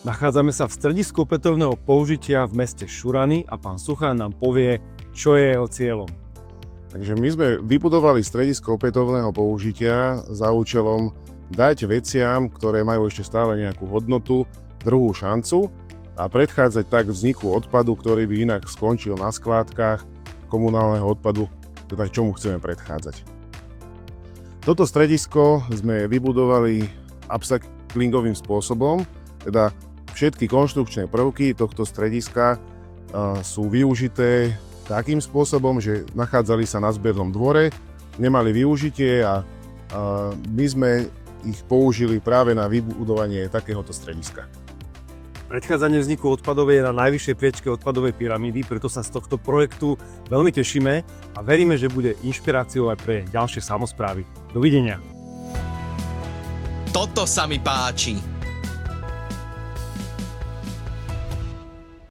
Nachádzame sa v stredisku opätovného použitia v meste Šurany a pán Suchán nám povie, čo je jeho cieľom. Takže my sme vybudovali stredisko opätovného použitia za účelom dať veciam, ktoré majú ešte stále nejakú hodnotu, druhú šancu a predchádzať tak vzniku odpadu, ktorý by inak skončil na skládkach komunálneho odpadu, teda čomu chceme predchádzať. Toto stredisko sme vybudovali upcyklingovým spôsobom, teda všetky konštrukčné prvky tohto strediska sú využité takým spôsobom, že nachádzali sa na zbernom dvore, nemali využitie a my sme ich použili práve na vybudovanie takéhoto strediska. Predchádzanie vzniku odpadov je na najvyššej priečke odpadovej pyramídy, preto sa z tohto projektu veľmi tešíme a veríme, že bude inšpiráciou aj pre ďalšie samosprávy. Dovidenia. Toto sa mi páči.